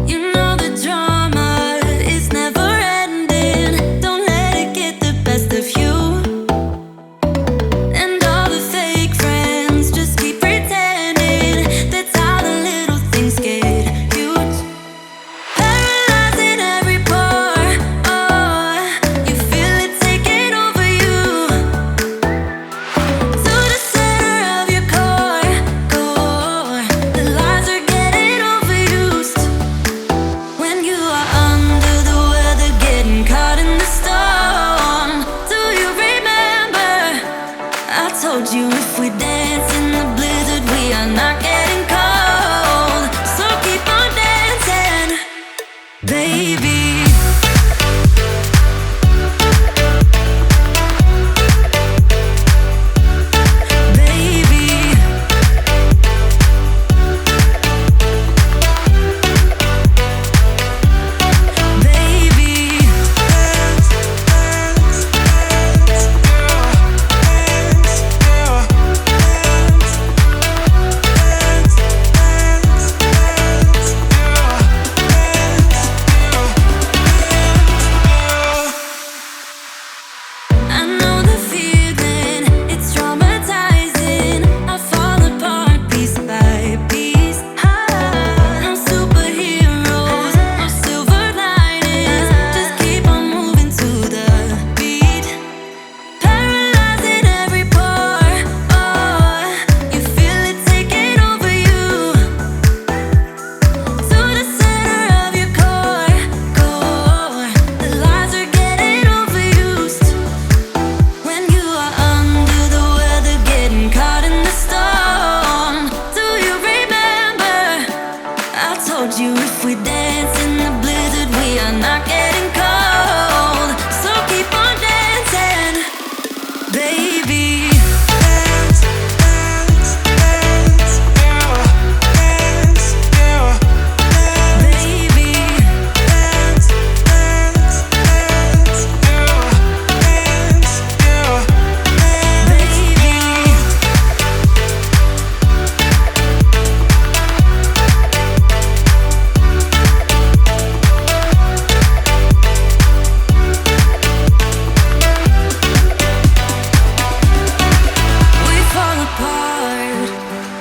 You know the drama is never ending. Don't let it get the best of you. And all the fake friends just keep pretending. That's how the little things get huge. Paralyzing every pore. Oh, you feel it taking over you. To the center of your core. The lies are getting overused. When you are under the weather, getting caught in the storm. Do you remember? I told you if we dance in the blizzard, we are not getting cold. So keep on dancing, baby. Baby, baby. I know the feeling, it's traumatizing. I fall apart piece by piece. No superheroes, no silver linings. Just keep on moving to the beat. Paralyzing every pore. Oh, you feel it taking over you. To the center of your core. The lies are getting overused. When you are under the weather, getting caught in the storm. Do you remember? I told you if we dance in the blizzard, we are not getting cold. So keep on dancing, baby. We fall apart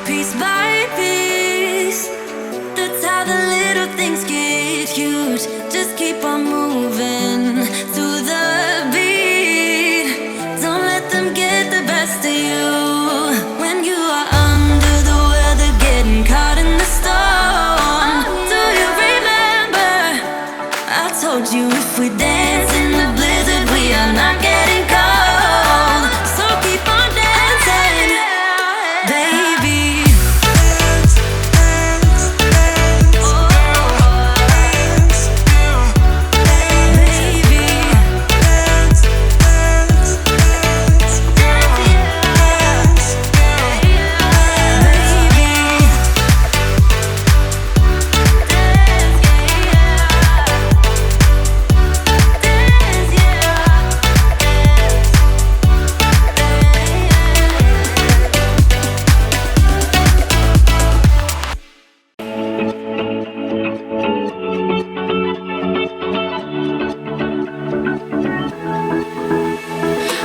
piece by piece. That's how the little things get huge. Just keep on moving to the beat. Don't let them get the best of you. When you are under the weather, getting caught in the storm. Do you remember? I told you if we dance in the blizzard, we are not getting cold. So keep on dancing, baby.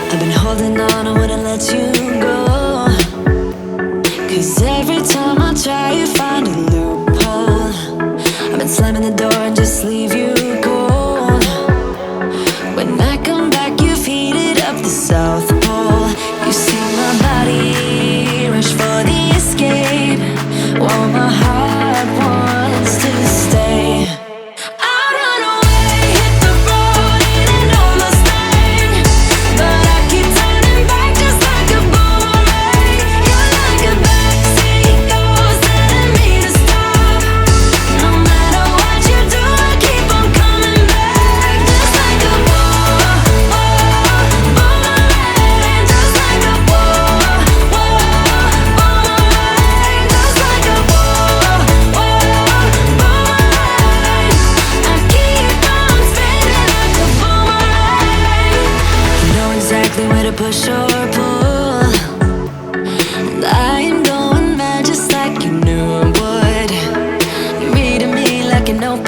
I've been holding on, I wouldn't let you go. 'Cause every time I try, you find a loophole. I've been slamming the door and just leave you cold. When I come back, you've heated up the South Pole. You see my body rush for the escape, while my heart wants to stay. I run away, hit the road in an old Mustang, but I keep turning back just like a boomerang. You're like a backseat ghost telling me to stop. No matter what you do, I keep on coming back, just like a boomerang, just like a boomerang, just like a boomerang. I keep on spinning like a boomerang. You know exactly where to push or pull, and I am going mad just like you knew I would. You're reading me like an open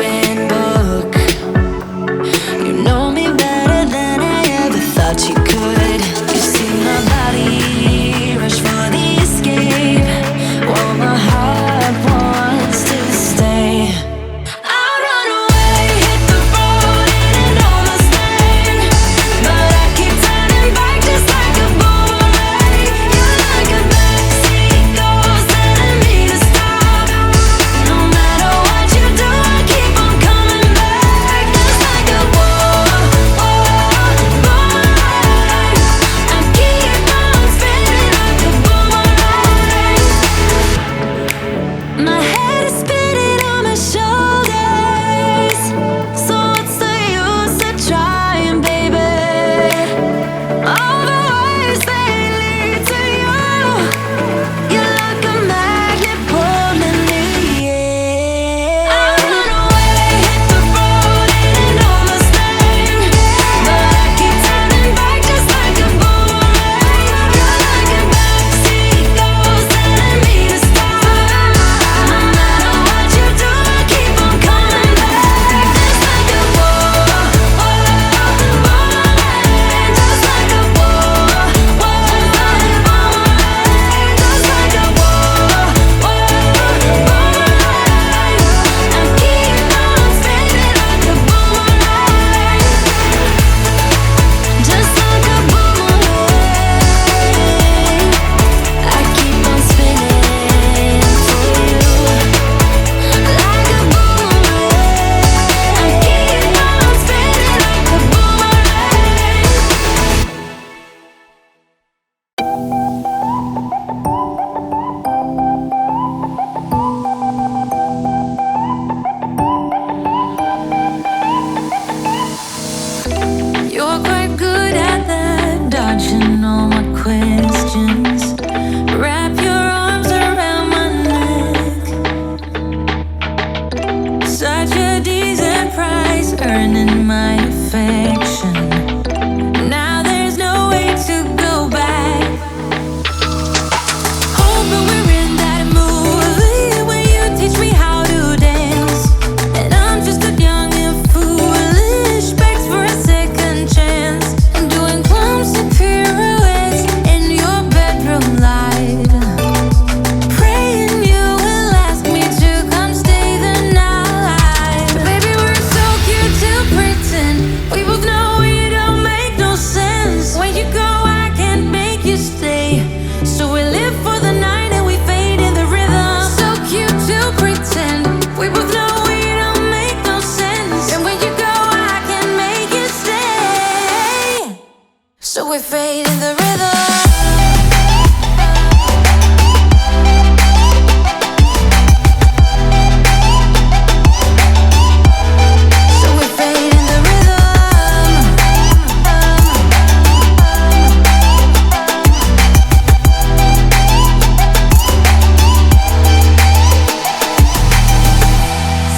So we fade in the rhythm.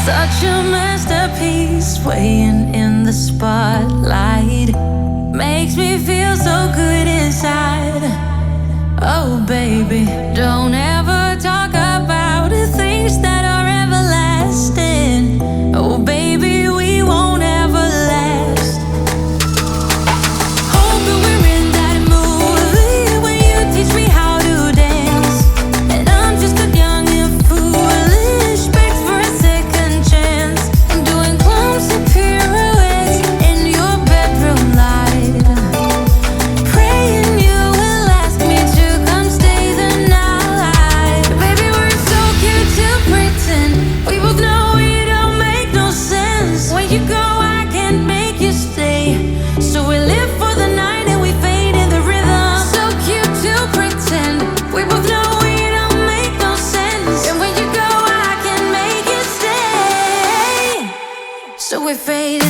Such a masterpiece, swaying in the spotlight, makes me feel so good inside. Oh baby, don't ever talk about the things that are everlasting. Oh baby, we won't ever last. Hope that we're in that movie when you teach me how to dance, and I'm just a young and foolish, begs for a second chance. I'm doing clumsy pirouettes in your bedroom light, praying you will ask me to come stay the night. Baby, we're so cute to pretend. We both know it don't make no sense. When you go, I can't make you stay. So we live for the night and we fade in the rhythm. So cute to pretend. We both know it don't make no sense. And when you go, I can't make you stay. So we fade